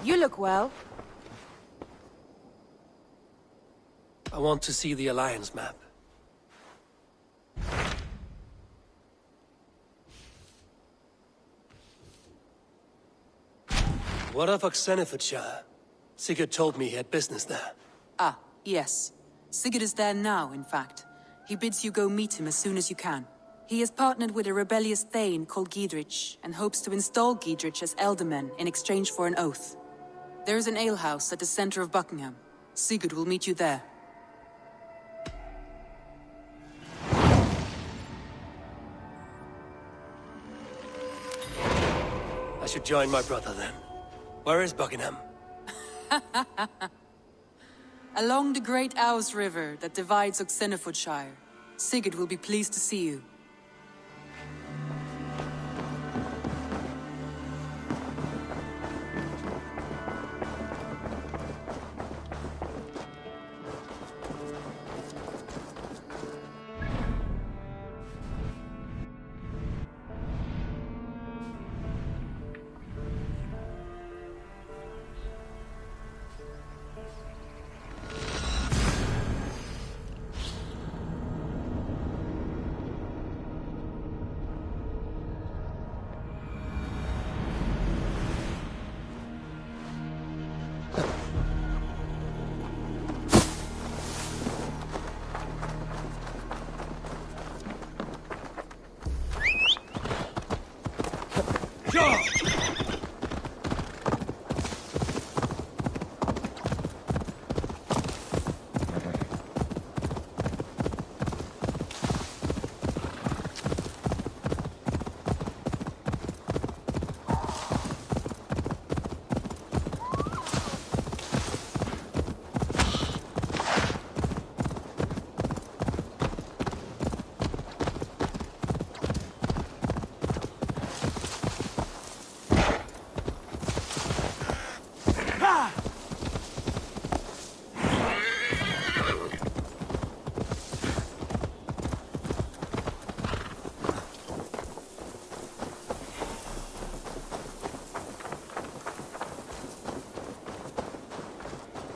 You look well. I want to see the Alliance map. What of Oxenfordshire? Sigurd told me he had business there. Ah, yes. Sigurd is there now, in fact. He bids you go meet him as soon as you can. He has partnered with a rebellious Thane called Giedrich, and hopes to install Giedrich as Elderman in exchange for an oath. There is an alehouse at the center of Buckingham. Sigurd will meet you there. I should join my brother then. Where is Buckingham? Along the great Ouse River that divides Oxenfordshire. Sigurd will be pleased to see you.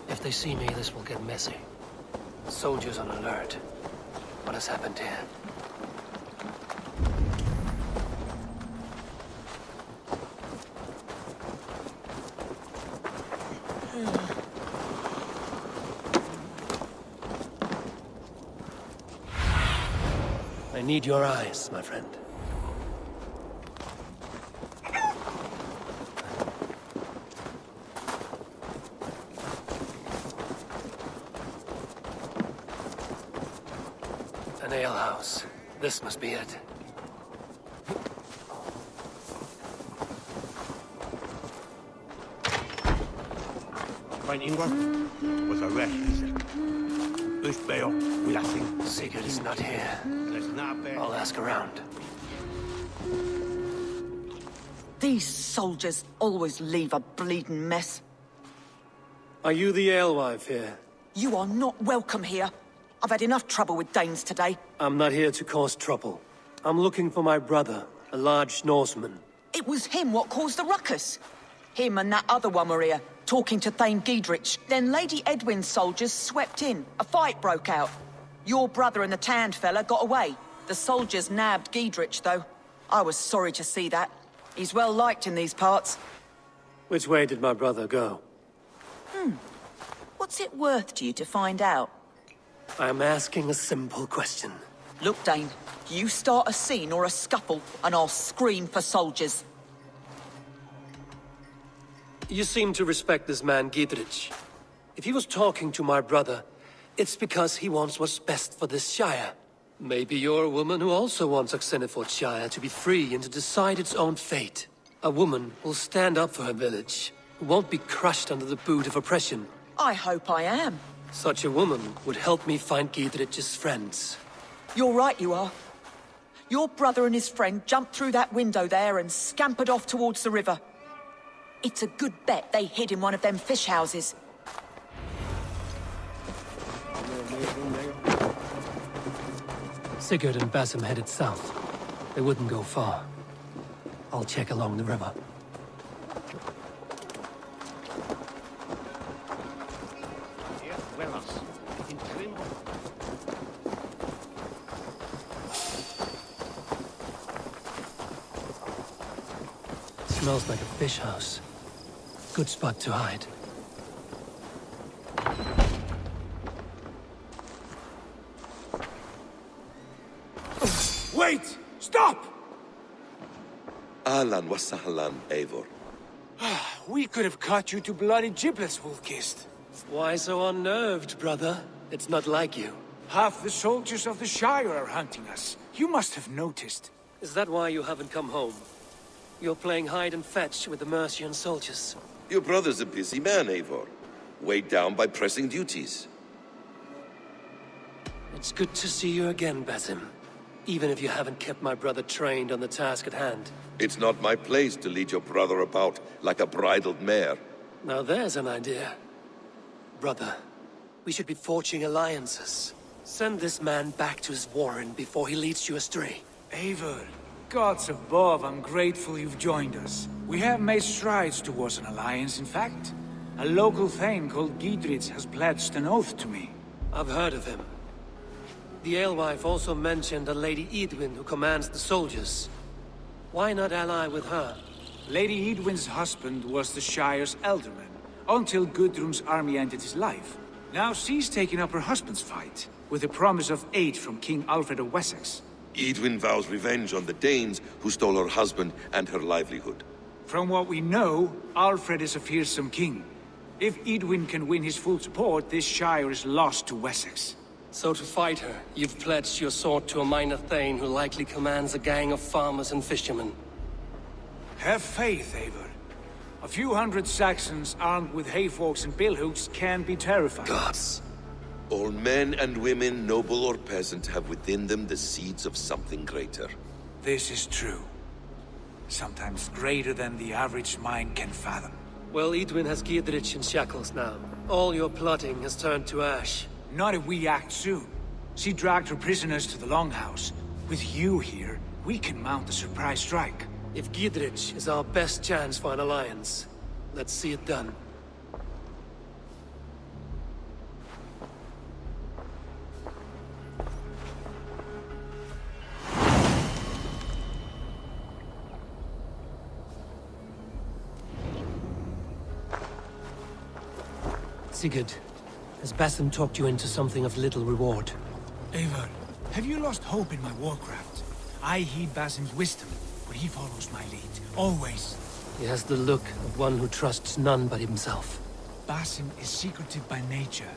If they see me, this will get messy. Soldiers on alert. What has happened here? I need your eyes, my friend. An alehouse. This must be it. Mein Ingvar was a rash visit. Sigurd is not here. I'll ask around. These soldiers always leave a bleeding mess. Are you the alewife here? You are not welcome here. I've had enough trouble with Danes today. I'm not here to cause trouble. I'm looking for my brother, a large Norseman. It was him what caused the ruckus. Him and that other one were here, talking to Thane Giedrich. Then Lady Edwin's soldiers swept in. A fight broke out. Your brother and the tanned fella got away. The soldiers nabbed Giedrich, though. I was sorry to see that. He's well liked in these parts. Which way did my brother go? What's it worth to you to find out? I'm asking a simple question. Look, Dane, you start a scene or a scuffle, and I'll scream for soldiers. You seem to respect this man, Giedrich. If he was talking to my brother, it's because he wants what's best for this shire. Maybe you're a woman who also wants Oxenfordshire to be free and to decide its own fate. A woman who'll stand up for her village, who won't be crushed under the boot of oppression. I hope I am. Such a woman would help me find Giedrich's friends. You're right, you are. Your brother and his friend jumped through that window there and scampered off towards the river. It's a good bet they hid in one of them fish houses. Sigurd and Basim headed south. They wouldn't go far. I'll check along the river. Smells like a fish house. Good spot to hide. Wait! Stop! Ahlan wa sahlan, Eivor. We could have cut you to bloody giblets, Wolf-Kissed. Why so unnerved, brother? It's not like you. Half the soldiers of the Shire are hunting us. You must have noticed. Is that why you haven't come home? You're playing hide and fetch with the Mercian soldiers. Your brother's a busy man, Eivor. Weighed down by pressing duties. It's good to see you again, Basim. Even if you haven't kept my brother trained on the task at hand. It's not my place to lead your brother about like a bridled mare. Now there's an idea. Brother, we should be forging alliances. Send this man back to his warren before he leads you astray. Eivor, gods above, I'm grateful you've joined us. We have made strides towards an alliance, in fact. A local thane called Giedrich has pledged an oath to me. I've heard of him. The alewife also mentioned a Lady Edwin who commands the soldiers. Why not ally with her? Lady Edwin's husband was the Shire's elderman, until Gudrun's army ended his life. Now she's taking up her husband's fight, with the promise of aid from King Alfred of Wessex. Edwin vows revenge on the Danes who stole her husband and her livelihood. From what we know, Alfred is a fearsome king. If Edwin can win his full support, this Shire is lost to Wessex. So to fight her, you've pledged your sword to a minor thane who likely commands a gang of farmers and fishermen. Have faith, Eivor. A few hundred Saxons armed with hayforks and billhooks can be terrifying. Gods. All men and women, noble or peasant, have within them the seeds of something greater. This is true. Sometimes greater than the average mind can fathom. Well, Edwin has Giedrich in shackles now. All your plotting has turned to ash. Not if we act soon. She dragged her prisoners to the Longhouse. With you here, we can mount a surprise strike. If Giedrich is our best chance for an alliance, let's see it done. Sigurd, has Basim talked you into something of little reward? Eivor, have you lost hope in my warcraft? I heed Basim's wisdom, but he follows my lead, always. He has the look of one who trusts none but himself. Basim is secretive by nature,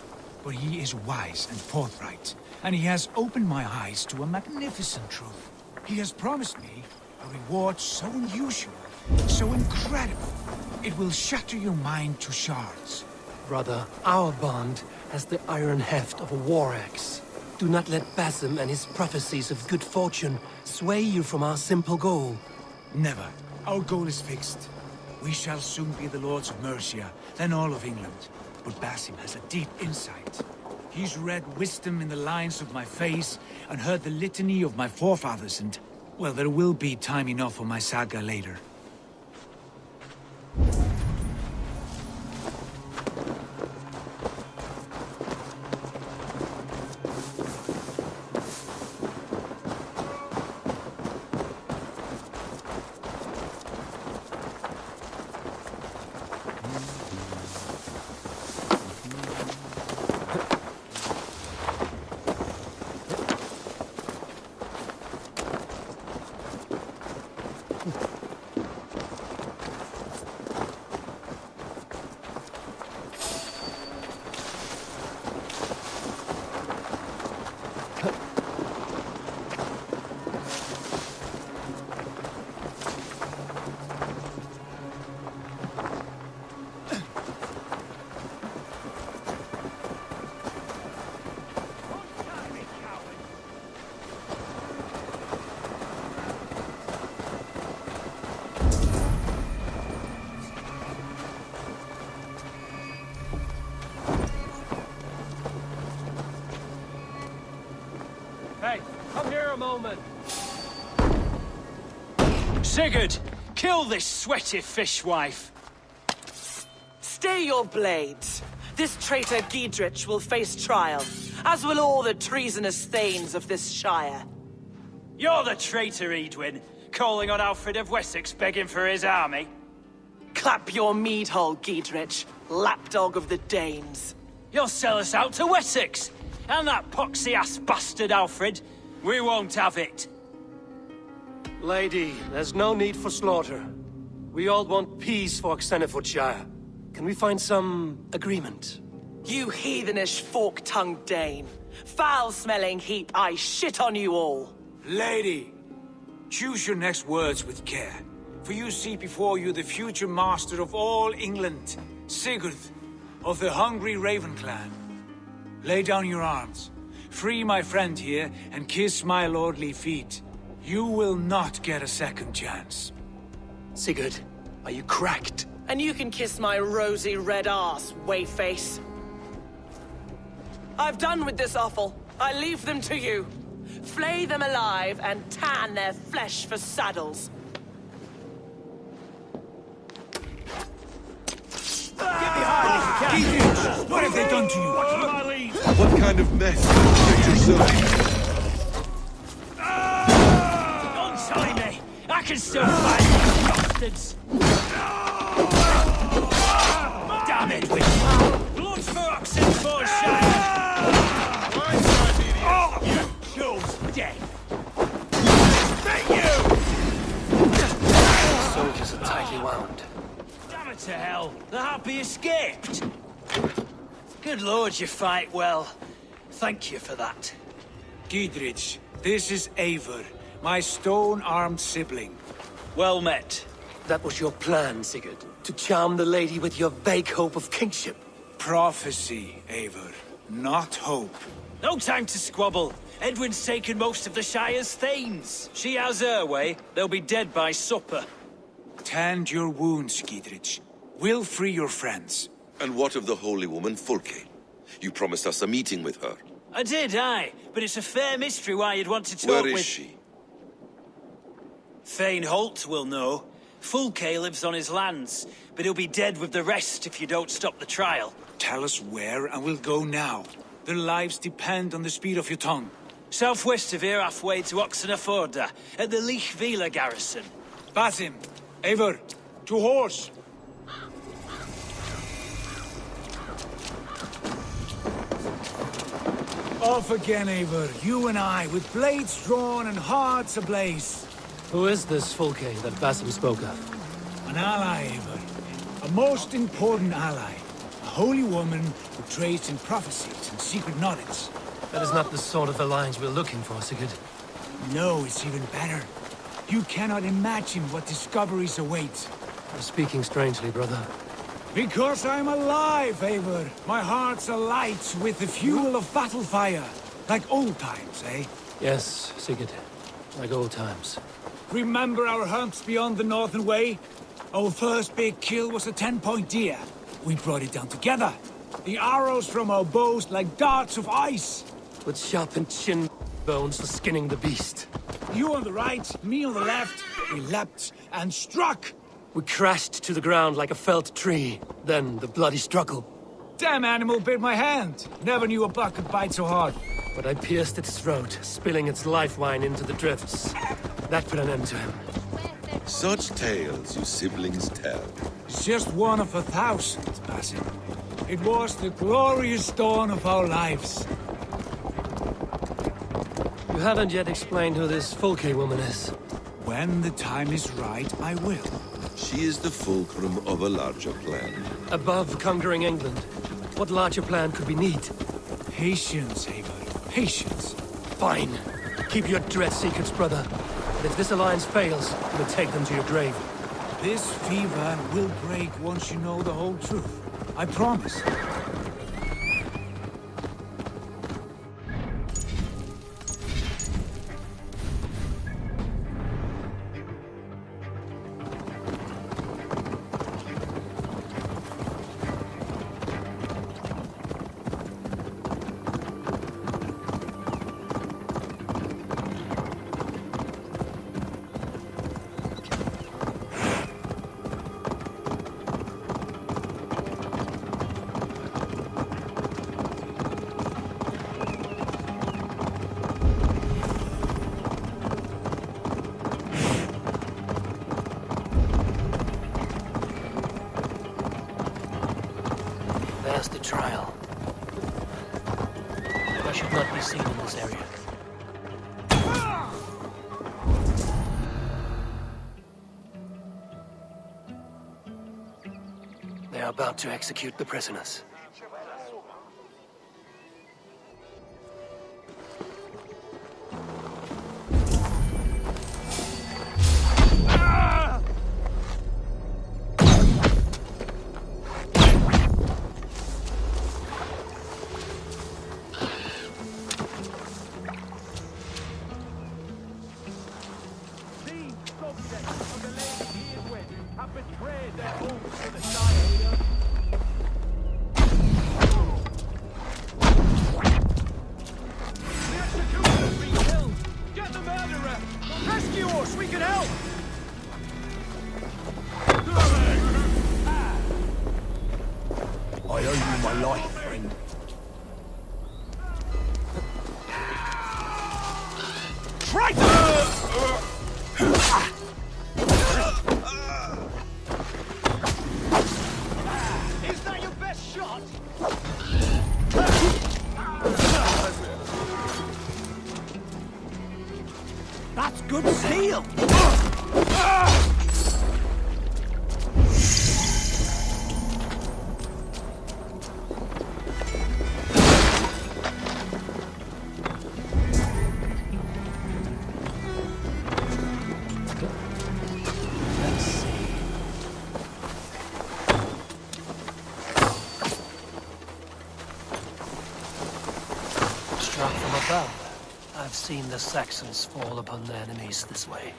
but he is wise and forthright, and he has opened my eyes to a magnificent truth. He has promised me a reward so unusual, so incredible, it will shatter your mind to shards. Brother, our bond has the iron heft of a war axe. Do not let Basim and his prophecies of good fortune sway you from our simple goal. Never. Our goal is fixed. We shall soon be the lords of Mercia, then all of England. But Basim has a deep insight. He's read wisdom in the lines of my face, and heard the litany of my forefathers, and... well, there will be time enough for my saga later. Hey, come here a moment. Sigurd, kill this sweaty fishwife. Stay your blades. This traitor Giedrich will face trial, as will all the treasonous thanes of this shire. You're the traitor, Edwin, calling on Alfred of Wessex begging for his army. Clap your mead hole, Giedrich, lapdog of the Danes. You'll sell us out to Wessex! And that poxy-ass bastard Alfred! We won't have it! Lady, there's no need for slaughter. We all want peace for Xenofordshire. Can we find some agreement? You heathenish fork-tongued Dane. Foul-smelling heap, I shit on you all. Lady, choose your next words with care. For you see before you the future master of all England, Sigurd, of the hungry Raven clan. Lay down your arms. Free my friend here, and kiss my lordly feet. You will not get a second chance. Sigurd, are you cracked? And you can kiss my rosy red ass, wayface. I've done with this offal. I leave them to you. Flay them alive and tan their flesh for saddles. Giedrich, what have they done to you? What kind of mess did you make yourself? Don't tie me! I can still fight these bastards! Damn it, witch! Blood for Oxenfordshire! Oh, Joe's dead! Soldiers are tightly wound. Damn it to hell! The Happy escaped! Good lord, you fight well. Thank you for that. Giedrich, this is Eivor, my stone-armed sibling. Well met. That was your plan, Sigurd. To charm the lady with your vague hope of kingship. Prophecy, Eivor, not hope. No time to squabble. Edwin's taken most of the Shire's thanes. She has her way. They'll be dead by supper. Tend your wounds, Giedrich. We'll free your friends. And what of the holy woman Fulke? You promised us a meeting with her. I did, aye. But it's a fair mystery why you'd want to talk Where is with... she? Thane Holt will know. Fulke lives on his lands, but he'll be dead with the rest if you don't stop the trial. Tell us where, and we'll go now. Their lives depend on the speed of your tongue. Southwest of here, halfway to Oxenfordshire, at the Lichvila garrison. Basim, Eivor, to horse! Off again, Eivor, you and I, with blades drawn and hearts ablaze. Who is this Fulke that Basim spoke of? An ally, Eivor. A most important ally. A holy woman who trades in prophecies and secret knowledge. That is not the sort of alliance we're looking for, Sigurd. No, it's even better. You cannot imagine what discoveries await. You're speaking strangely, brother. Because I'm alive, Eivor. My heart's alight with the fuel of battle fire. Like old times, eh? Yes, Sigurd. Like old times. Remember our hunts beyond the Northern Way? Our first big kill was a 10-point deer. We brought it down together. The arrows from our bows like darts of ice. With sharpened chin bones for skinning the beast. You on the right, me on the left. We leapt and struck. We crashed to the ground like a felled tree. Then the bloody struggle. Damn animal bit my hand. Never knew a buck could bite so hard. But I pierced its throat, spilling its life wine into the drifts. That put an end to him. Such tales you siblings tell. It's just one of 1,000, Basim. It was the glorious dawn of our lives. You haven't yet explained who this Fulke woman is. When the time is right, I will. She is the fulcrum of a larger plan. Above conquering England, what larger plan could we need? Patience, Eivor. Patience. Fine. Keep your dread secrets, brother. But if this alliance fails, you will take them to your grave. This fever will break once you know the whole truth. I promise. bastard trial. I should not be seen in this area. They are about to execute the prisoners. That's good steel! Struck from above. I've seen the Saxons fall upon their enemies this way.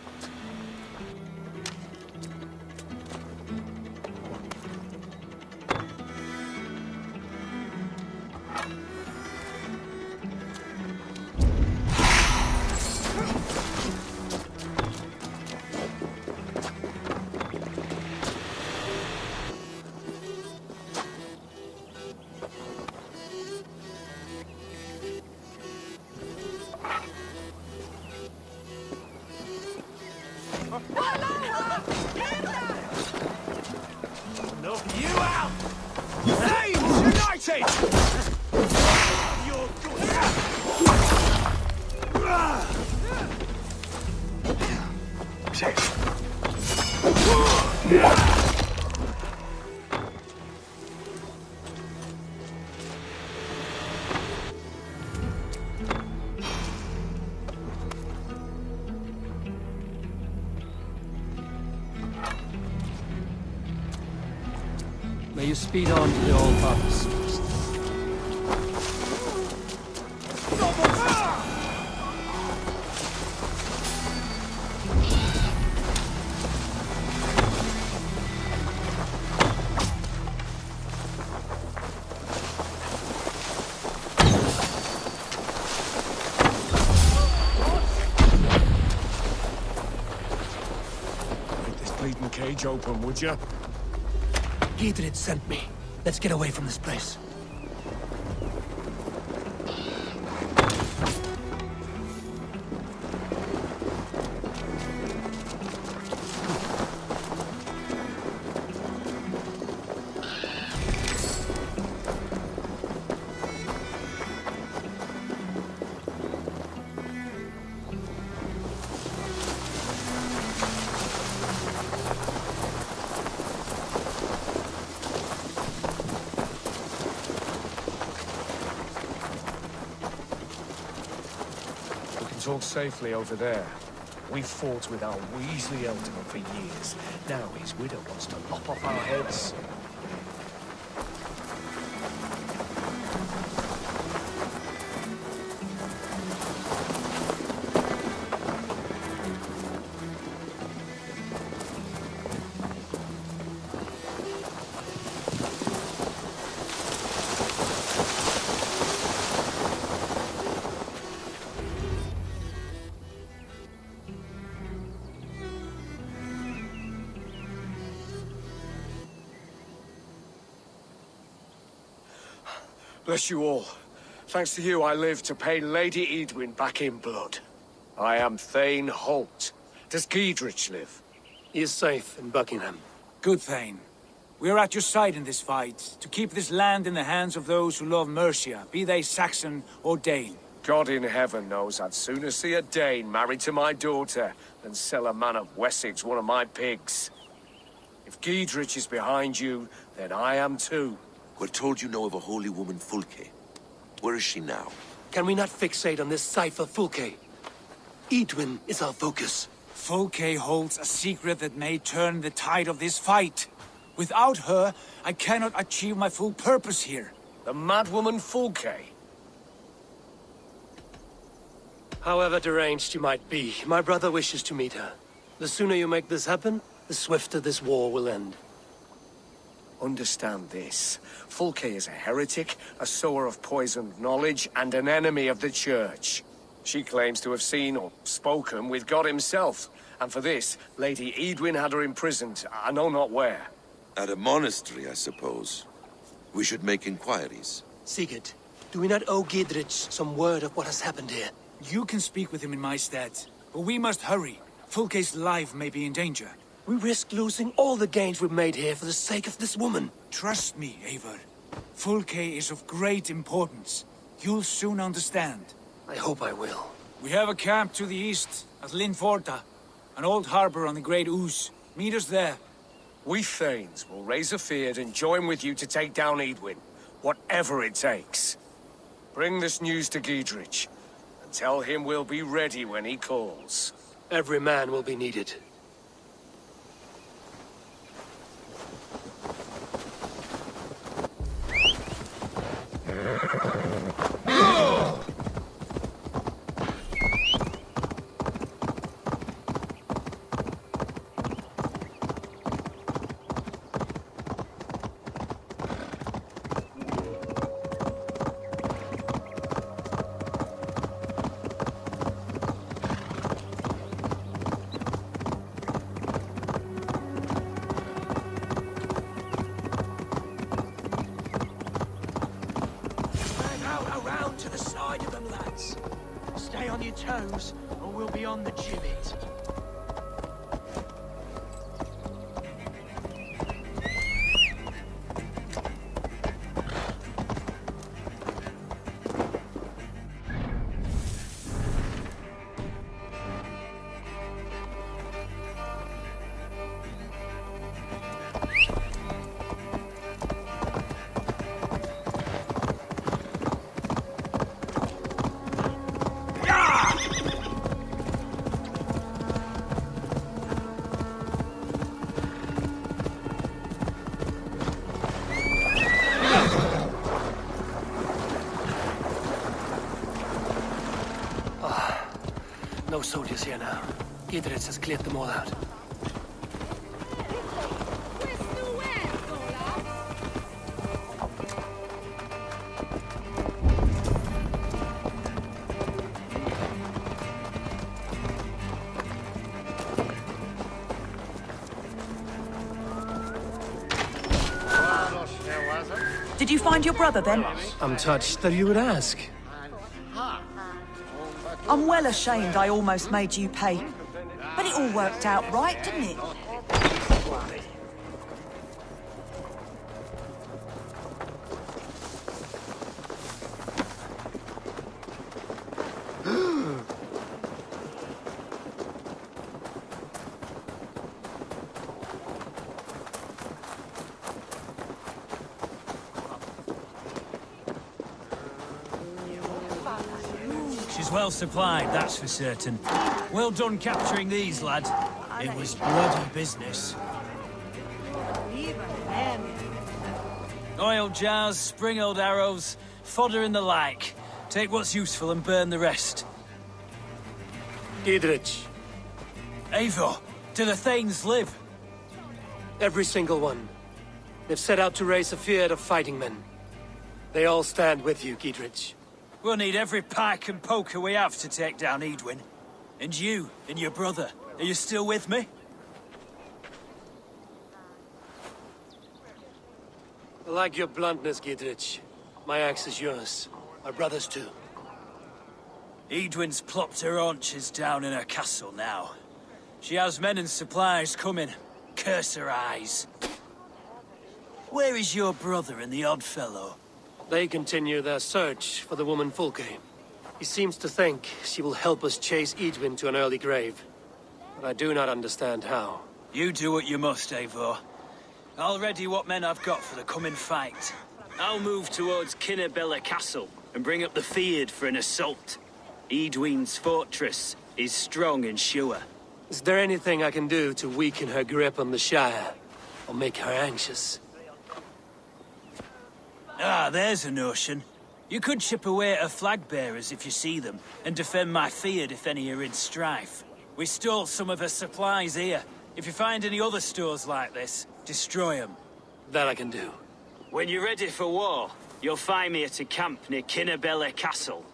Knock you out! Names united! You're May you speed on to the All-Father's feast. Break this bleeding cage open, would you? Giedrid sent me. Let's get away from this place. Talk safely over there. We fought with our Weasley Elder for years. Now his widow wants to lop off our heads. Bless you all. Thanks to you, I live to pay Lady Edwin back in blood. I am Thane Holt. Does Giedrich live? He is safe in Buckingham. Good Thane. We are at your side in this fight, to keep this land in the hands of those who love Mercia, be they Saxon or Dane. God in heaven knows I'd sooner see a Dane married to my daughter than sell a man of Wessex one of my pigs. If Giedrich is behind you, then I am too. We're told you know of a holy woman, Fulke. Where is she now? Can we not fixate on this cipher, Fulke? Edwin is our focus. Fulke holds a secret that may turn the tide of this fight. Without her, I cannot achieve my full purpose here. The madwoman Fulke. However deranged you might be, my brother wishes to meet her. The sooner you make this happen, the swifter this war will end. Understand this. Fulke is a heretic, a sower of poisoned knowledge, and an enemy of the Church. She claims to have seen or spoken with God himself, and for this, Lady Edwin had her imprisoned, I know not where. At a monastery, I suppose. We should make inquiries. Sigurd, do we not owe Giedrich some word of what has happened here? You can speak with him in my stead, but we must hurry. Fulke's life may be in danger. We risk losing all the gains we've made here for the sake of this woman. Trust me, Eivor. Fulke is of great importance. You'll soon understand. I hope I will. We have a camp to the east, at Linforta. An old harbor on the Great Ouse. Meet us there. We Thanes will raise a feard and join with you to take down Edwin, whatever it takes. Bring this news to Giedrich, and tell him we'll be ready when he calls. Every man will be needed. Around to the side of them, lads. Stay on your toes, or we'll be on the gibbet. No soldiers here now. Giedrich has cleared them all out. Did you find your brother then? I'm touched that you would ask. I'm well ashamed I almost made you pay. But it all worked out right, didn't it? She's well supplied, that's for certain. Well done capturing these, lad. It was bloody business. Oil jars, spring-oiled arrows, fodder and the like. Take what's useful and burn the rest. Giedrich, Eivor, do the Thanes live? every single one. They've set out to raise a fear of fighting men. They all stand with you, Giedrich. We'll need every pike and poker we have to take down Edwin. And you, and your brother, are you still with me? I like your bluntness, Giedrich. My axe is yours. My brother's too. Edwin's plopped her haunches down in her castle now. She has men and supplies coming. Curse her eyes. Where is your brother and the odd fellow? They continue their search for the woman Fulke. He seems to think she will help us chase Eadwin to an early grave. But I do not understand how. You do what you must, Eivor. I'll ready what men I've got for the coming fight. I'll move towards Kinnabella Castle and bring up the Fyrd for an assault. Eadwin's fortress is strong and sure. Is there anything I can do to weaken her grip on the Shire? Or make her anxious? Ah, there's a notion. You could chip away at her flag bearers if you see them, and defend my Fyrd if any are in strife. We stole some of her supplies here. If you find any other stores like this, destroy them. That I can do. When you're ready for war, you'll find me at a camp near Kinnabella Castle.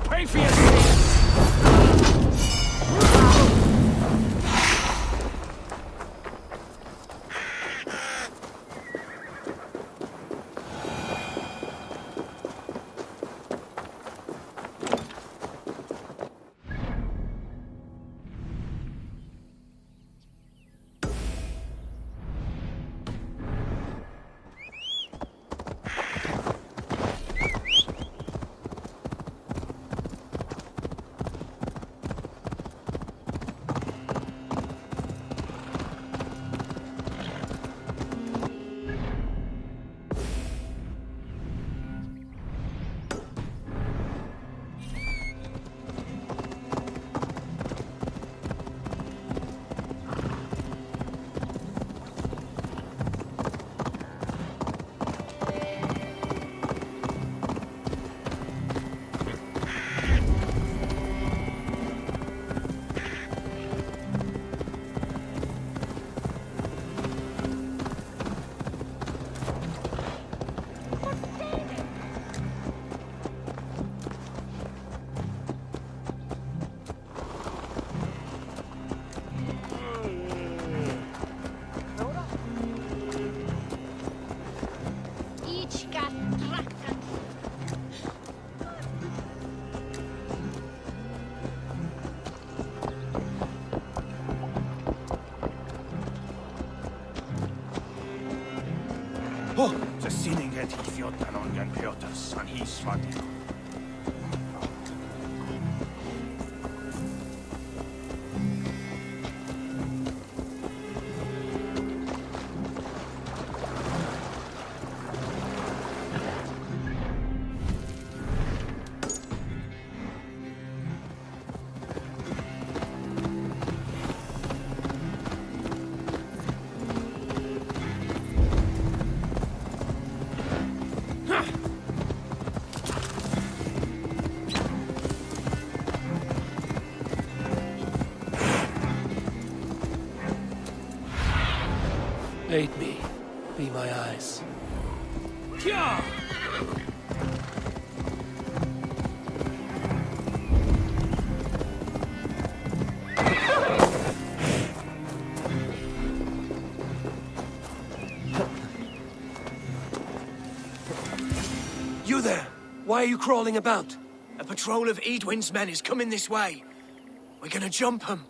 Pay for your sins! Så sinninget I 14 ångan Piotrs, han hisvade. Aid me. Be my eyes. You there! Why are you crawling about? A patrol of Eadwin's men is coming this way. We're gonna jump him.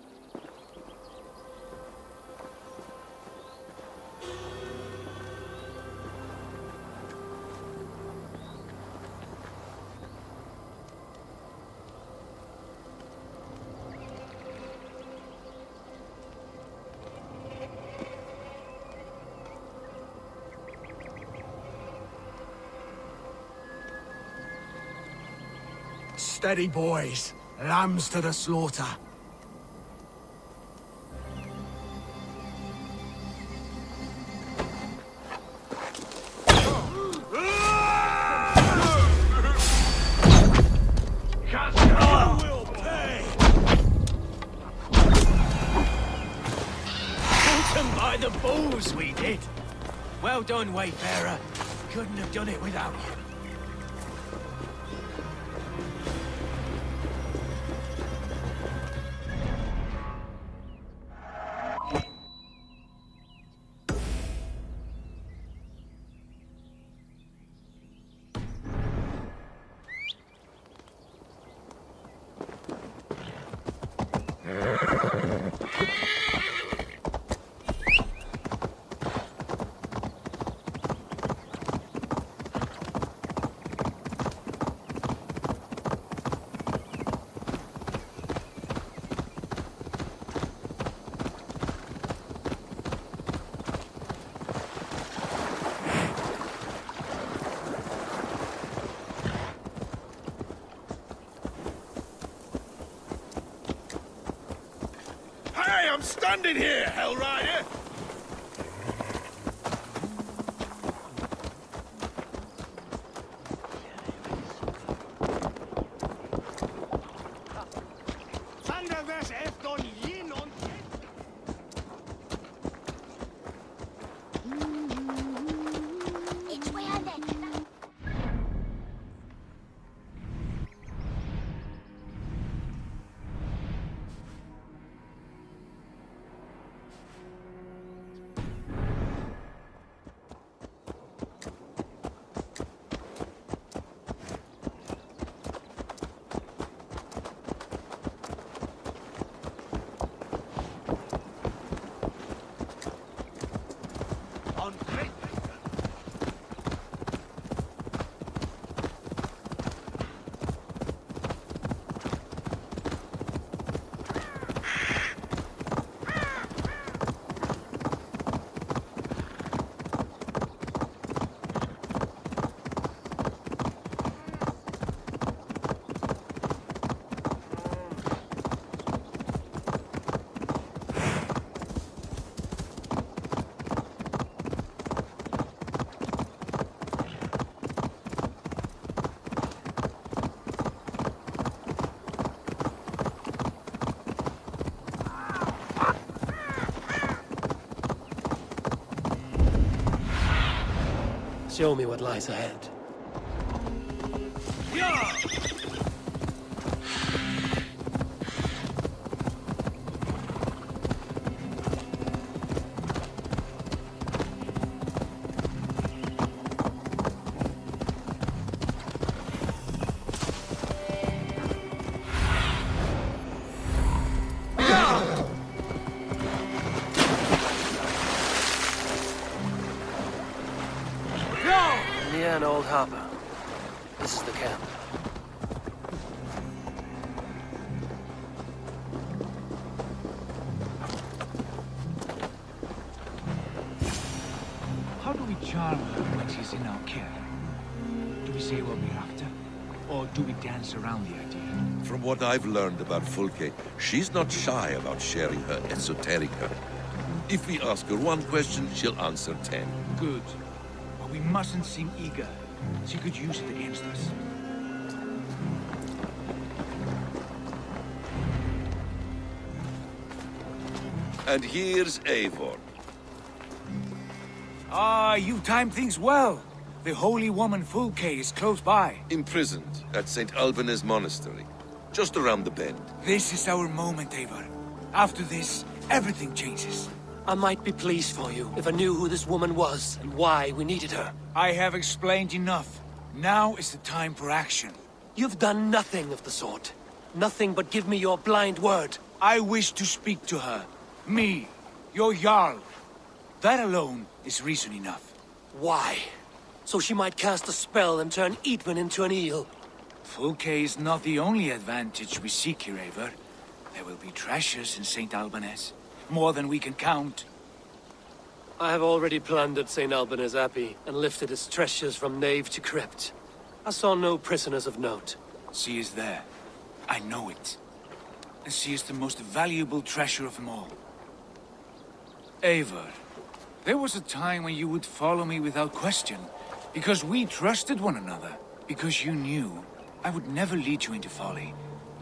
Steady, boys. Lambs to the slaughter. Will pay. Pulled him by the balls, we did. Well done, Wayfarer. Couldn't have done it without you. I'm standing here, Hell Rider! Show me what lies ahead. An old hopper. This is the camp. How do we charm her when she's in our care? Do we say what we're after? Or do we dance around the idea? From what I've learned about Fulke, she's not shy about sharing her esoterica. If we ask her one question, she'll answer 10. Good. But we mustn't seem eager. She could use it against us. And here's Eivor. Ah, you timed things well. The holy woman Fulke is close by. Imprisoned at St. Alban's Monastery, just around the bend. This is our moment, Eivor. After this, everything changes. I might be pleased for you if I knew who this woman was and why we needed her. I have explained enough. Now is the time for action. You've done nothing of the sort. Nothing but give me your blind word. I wish to speak to her. Me, your Jarl. That alone is reason enough. Why? So she might cast a spell and turn Eidwin into an eel. Fulke is not the only advantage we seek here, Eivor. There will be treasures in St. Albanese. More than we can count. I have already plundered St. Albanese Abbey and lifted its treasures from nave to crypt. I saw no prisoners of note. She is there. I know it. And she is the most valuable treasure of them all. Eivor, there was a time when you would follow me without question, because we trusted one another, because you knew I would never lead you into folly,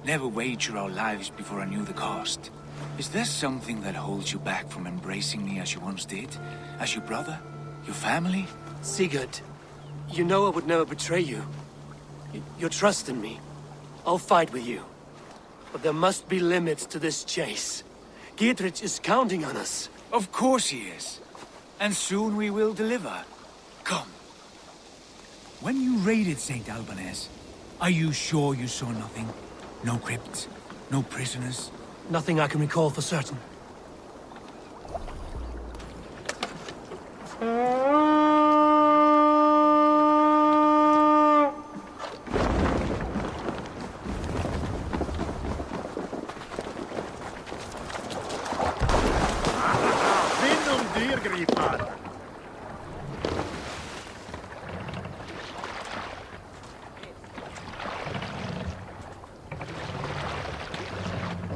never wager our lives before I knew the cost. Is there something that holds you back from embracing me as you once did? As your brother? Your family? Sigurd, you know I would never betray you. Your trust in me. I'll fight with you. But there must be limits to this chase. Giedrich is counting on us. Of course he is. And soon we will deliver. Come. When you raided St. Albanese, are you sure you saw nothing? No crypts? No prisoners? Nothing I can recall for certain.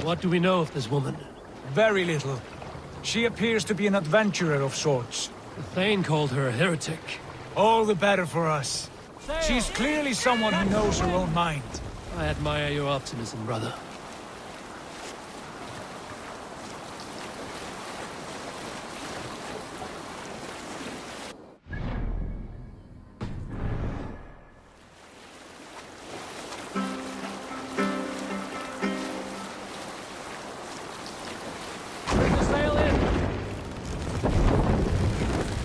What do we know of this woman? Very little. She appears to be an adventurer of sorts. The Thane called her a heretic. All the better for us. She's clearly someone who knows her own mind. I admire your optimism, brother.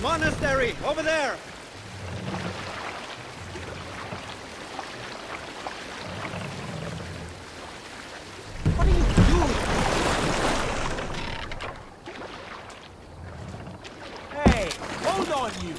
Monastery, over there! What are you doing? Hey, hold on you!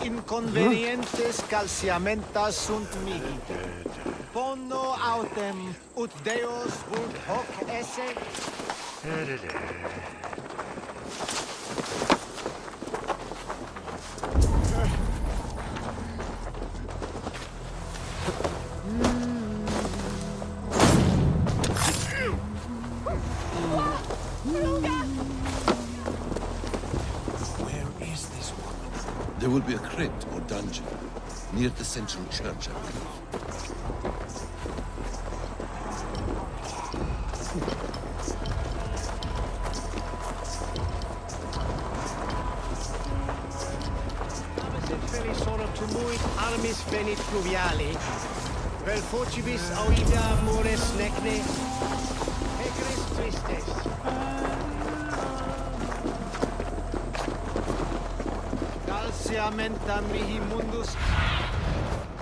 Inconvenientes calciamentas sunt mihi. Pono autem ut Deus vult hoc esse. There will be a crypt or dungeon near the central church, I believe. Tumuit armis venit fluviali, vel focibis auida mores necne, egres tristes. Calciamenta mihi mundus.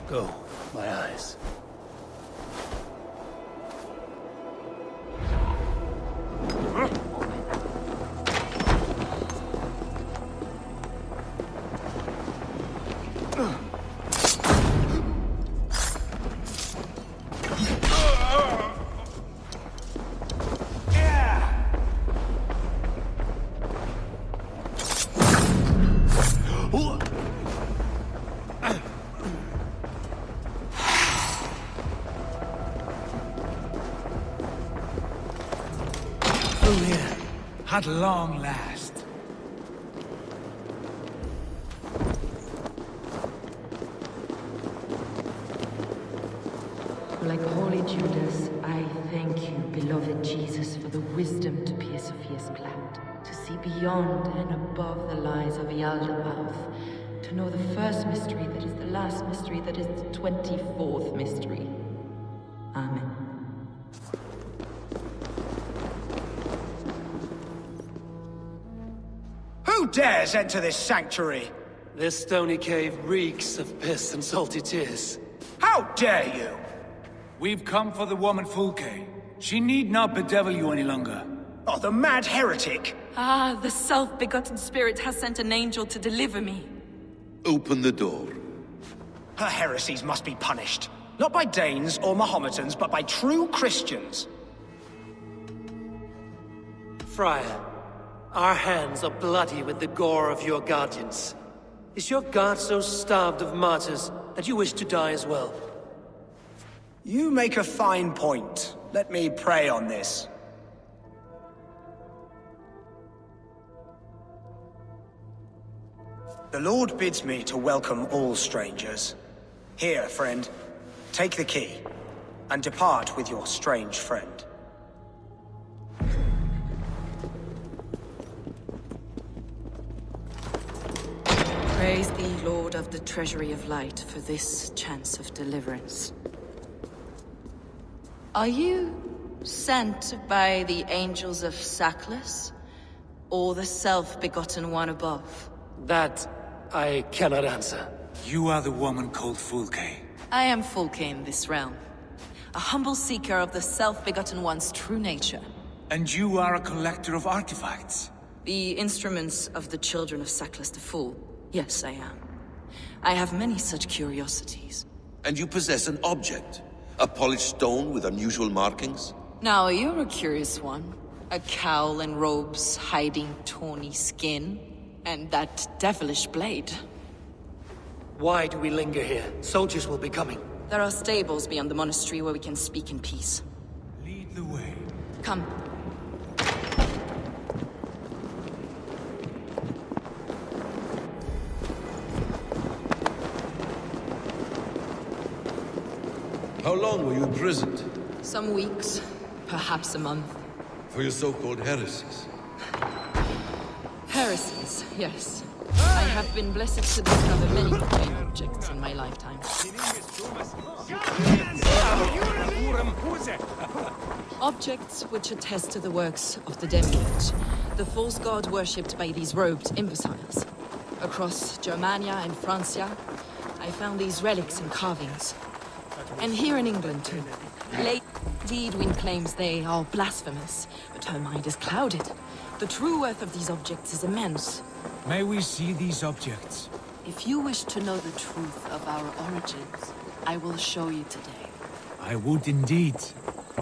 Go, my eyes. At long last. Like holy Judas, I thank you, beloved Jesus, for the wisdom to pierce Sophia's cloud, to see beyond and above the lies of Yaldabaoth, to know the first mystery that is the last mystery that is the 24th mystery. Amen. Who dares enter this sanctuary? This stony cave reeks of piss and salty tears. How dare you? We've come for the woman Fulke. She need not bedevil you any longer. Oh, the mad heretic! Ah, the self-begotten spirit has sent an angel to deliver me. Open the door. Her heresies must be punished. Not by Danes or Mohammedans, but by true Christians. Friar, our hands are bloody with the gore of your guardians. Is your God so starved of martyrs that you wish to die as well? You make a fine point. Let me pray on this. The Lord bids me to welcome all strangers. Here, friend, take the key, and depart with your strange friend. Praise thee, Lord of the Treasury of Light, for this chance of deliverance. Are you sent by the angels of Sackless, or the self-begotten one above? That I cannot answer. You are the woman called Fulke. I am Fulke in this realm, a humble seeker of the self-begotten one's true nature. And you are a collector of artifacts. The instruments of the children of Sackless the Fool. Yes, I am. I have many such curiosities. And you possess an object. A polished stone with unusual markings? Now, you're a curious one. A cowl and robes hiding tawny skin. And that devilish blade. Why do we linger here? Soldiers will be coming. There are stables beyond the monastery where we can speak in peace. Lead the way. Come. How long were you imprisoned? Some weeks, perhaps a month. For your so-called heresies? Heresies, yes. I have been blessed to discover many profane objects in my lifetime. Objects which attest to the works of the demiurge, the false god worshipped by these robed imbeciles. Across Germania and Francia, I found these relics and carvings. And here in England, too. Lady Edwin claims they are blasphemous, but her mind is clouded. The true worth of these objects is immense. May we see these objects? If you wish to know the truth of our origins, I will show you today. I would indeed.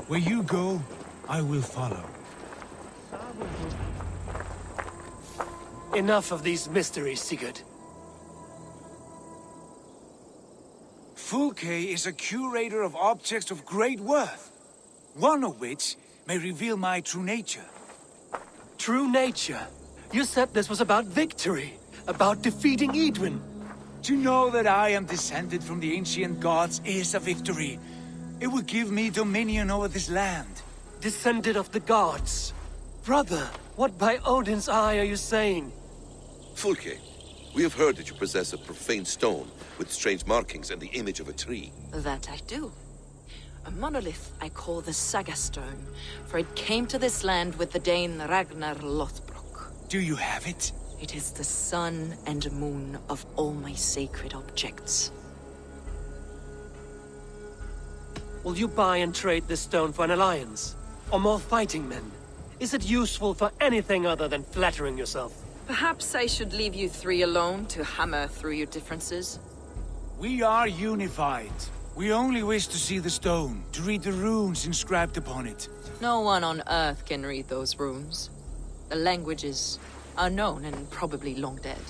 Where you go, I will follow. Enough of these mysteries, Sigurd. Fulke is a curator of objects of great worth, one of which may reveal my true nature. True nature? You said this was about victory, about defeating Edwin. To know that I am descended from the ancient gods is a victory. It would give me dominion over this land. Descended of the gods? Brother, what by Odin's eye are you saying? Fulke, we have heard that you possess a profane stone with strange markings and the image of a tree. That I do. A monolith I call the Saga Stone, for it came to this land with the Dane Ragnar Lothbrok. Do you have it? It is the sun and moon of all my sacred objects. Will you buy and trade this stone for an alliance? Or more fighting men? Is it useful for anything other than flattering yourself? Perhaps I should leave you three alone to hammer through your differences? We are unified. We only wish to see the stone, to read the runes inscribed upon it. No one on Earth can read those runes. The languages are known and probably long dead.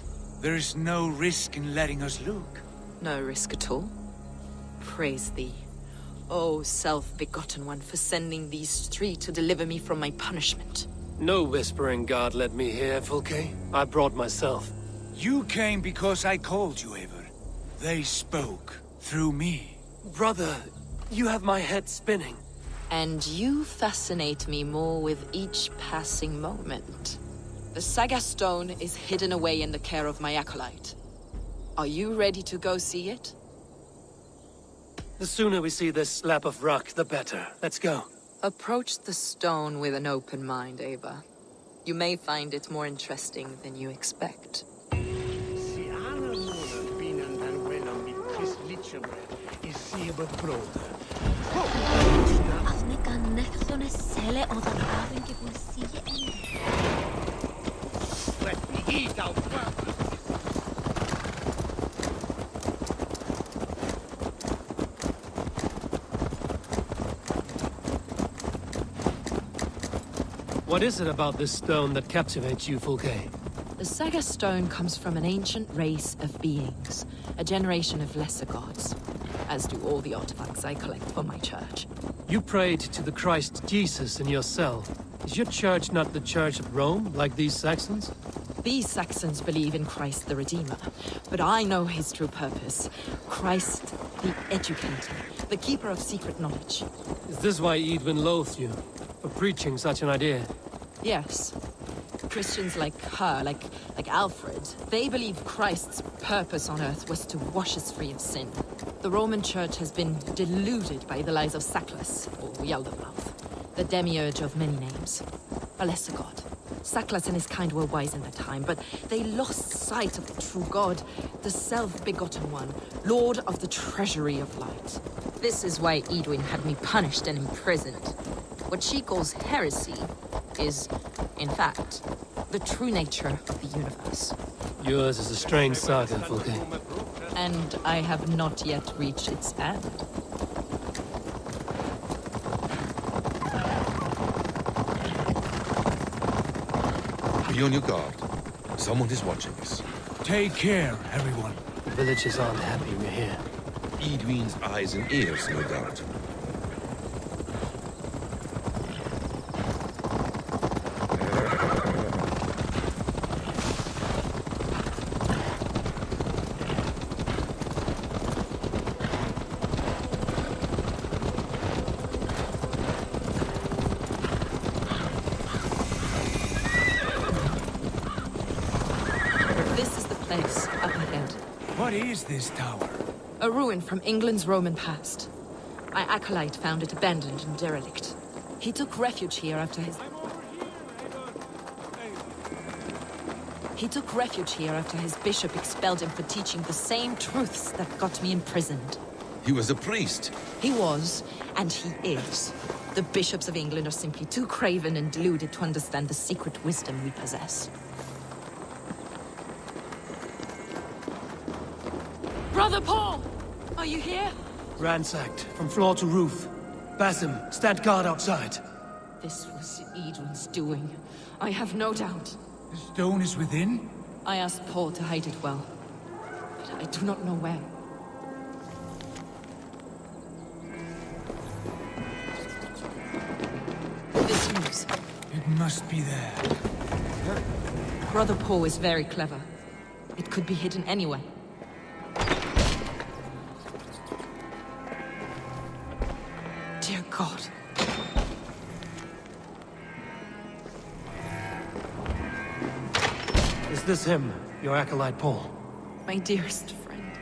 There is no risk in letting us look. No risk at all. Praise thee, O self-begotten one, for sending these three to deliver me from my punishment. No whispering god led me here, Fulke. I brought myself. You came because I called you, Eivor. They spoke through me. Brother, you have my head spinning. And you fascinate me more with each passing moment. The Saga Stone is hidden away in the care of my acolyte. Are you ready to go see it? The sooner we see this slab of rock, the better. Let's go. Approach the stone with an open mind, Ava. You may find it more interesting than you expect. What is it about this stone that captivates you, Fulke? The Saga Stone comes from an ancient race of beings, a generation of lesser gods, as do all the artifacts I collect for my church. You prayed to the Christ Jesus in your cell. Is your church not the Church of Rome, like these Saxons? These Saxons believe in Christ the Redeemer, but I know his true purpose. Christ the Educator, the keeper of secret knowledge. Is this why Eadwin loathed you? For preaching such an idea? Yes. Christians like her, like Alfred, they believe Christ's purpose on earth was to wash us free of sin. The Roman Church has been deluded by the lies of Saklas, or Yaldabaoth, the demiurge of many names. A lesser god. Saklas and his kind were wise in their time, but they lost sight of the true god, the self-begotten one, lord of the treasury of light. This is why Eadwin had me punished and imprisoned. What she calls heresy is, in fact, the true nature of the universe. Yours is a strange saga, Fulke. And I have not yet reached its end. Be on your guard. Someone is watching us. Take care, everyone. The villagers aren't happy we're here. Eadwin's eyes and ears, no doubt. What is this tower? A ruin from England's Roman past. My acolyte found it abandoned and derelict. He took refuge here after his... bishop expelled him for teaching the same truths that got me imprisoned. He was a priest. He was, and he is. The bishops of England are simply too craven and deluded to understand the secret wisdom we possess. Brother Paul! Are you here? Ransacked, from floor to roof. Basim, stand guard outside. This was Eadwin's doing. I have no doubt. The stone is within? I asked Paul to hide it well, but I do not know where. This news. It must be there. Brother Paul is very clever. It could be hidden anywhere. Dear God. Is this him, your acolyte Paul? My dearest friend.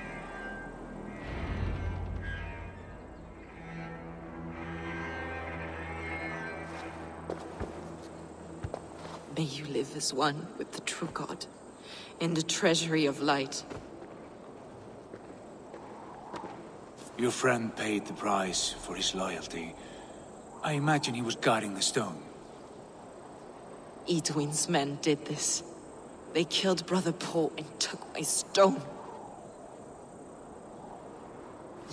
May you live as one with the true God, in the treasury of light. Your friend paid the price for his loyalty. I imagine he was guarding the stone. Eadwin's men did this. They killed Brother Paul and took my stone.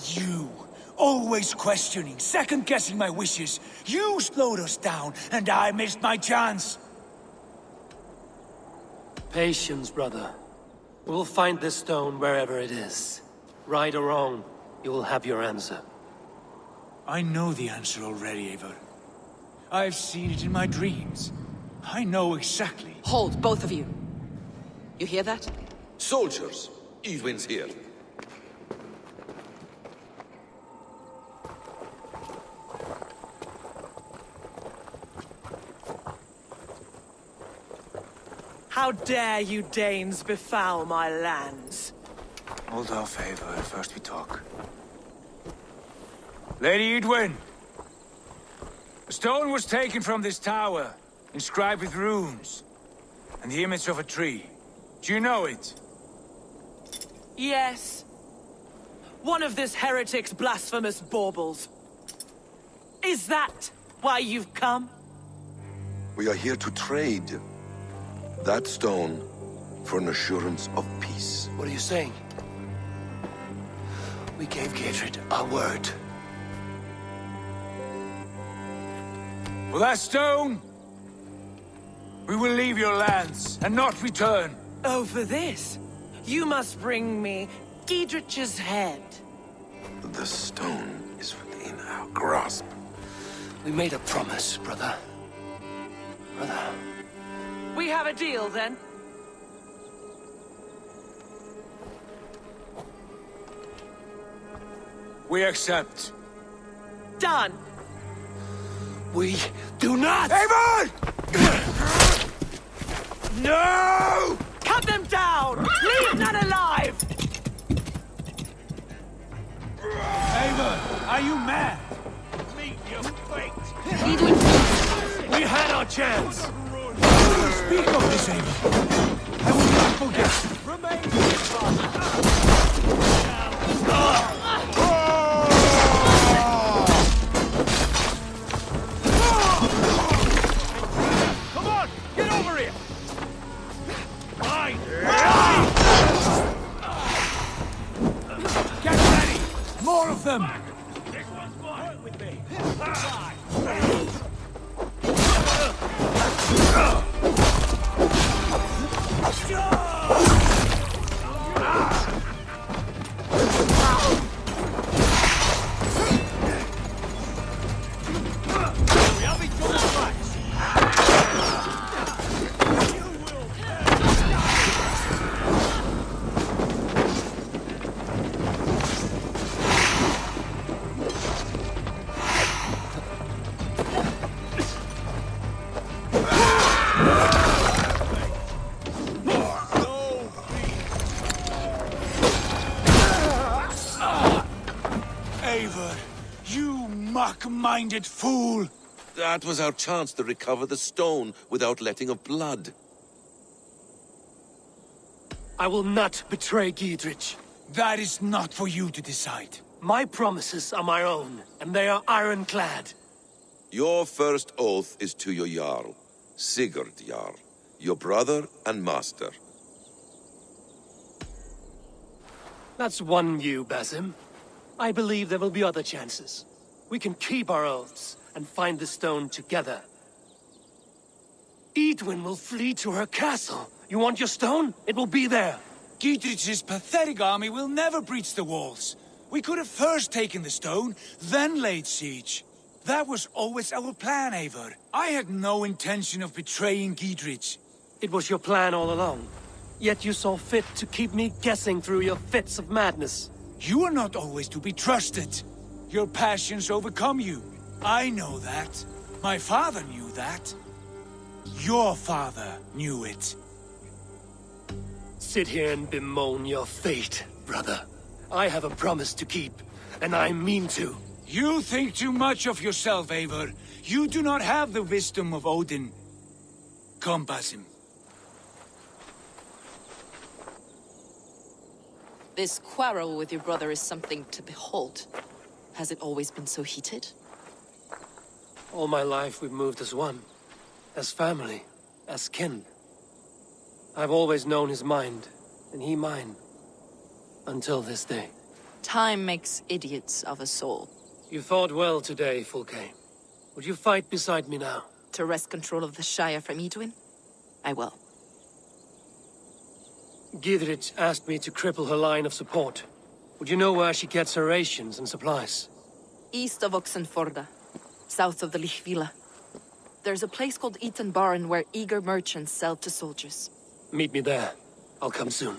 You, always questioning, second-guessing my wishes. You slowed us down, and I missed my chance. Patience, brother. We'll find this stone wherever it is. Right or wrong, you will have your answer. I know the answer already, Eivor. I've seen it in my dreams. I know exactly. Hold, both of you. You hear that? Soldiers, Eadwin's here. How dare you Danes befoul my lands? Hold off, Eivor. First we talk. Lady Eadwin! A stone was taken from this tower, inscribed with runes, and the image of a tree. Do you know it? Yes. One of this heretic's blasphemous baubles. Is that why you've come? We are here to trade. That stone for an assurance of peace. What are you saying? We gave Gatred our word. For that stone, we will leave your lands and not return. Oh, for this, you must bring me Giedrich's head. The stone is within our grasp. We made a promise, brother. Brother. We have a deal, then? We accept. Done! We do not! Eivor! No! Cut them down! Leave none alive! Eivor, are you mad? Meet your fate! We had our chance! Speak of this, Eivor. I will not forget. Remain Come on! Get over here! Fine! Get ready! More of them! This one's mine! With me! Eivor, you mock-minded fool! That was our chance to recover the stone without letting of blood. I will not betray Giedrich. That is not for you to decide. My promises are my own, and they are ironclad. Your first oath is to your Jarl, Sigurd Jarl, your brother and master. That's one view, Basim. I believe there will be other chances. We can keep our oaths and find the stone together. Eadwin will flee to her castle. You want your stone? It will be there. Giedrich's pathetic army will never breach the walls. We could have first taken the stone, then laid siege. That was always our plan, Eivor. I had no intention of betraying Giedrich. It was your plan all along. Yet you saw fit to keep me guessing through your fits of madness. You are not always to be trusted. Your passions overcome you. I know that. My father knew that. Your father knew it. Sit here and bemoan your fate, brother. I have a promise to keep, and I mean to. You think too much of yourself, Eivor. You do not have the wisdom of Odin. Come, Basim. This quarrel with your brother is something to behold. Has it always been so heated? All my life we've moved as one. As family. As kin. I've always known his mind, and he mine. Until this day. Time makes idiots of us all. You fought well today, Fulke. Would you fight beside me now? To wrest control of the Shire from Eadwin? I will. Giedrich asked me to cripple her line of support. Would you know where she gets her rations and supplies? East of Oxenforda. South of the Lichvila. There's a place called Eaton Barn where eager merchants sell to soldiers. Meet me there. I'll come soon.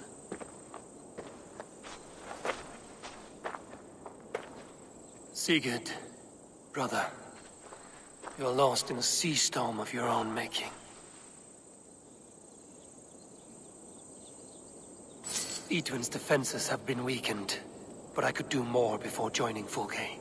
Sigurd, brother, you're lost in a sea storm of your own making. Eadwin's defenses have been weakened, but I could do more before joining Fulke.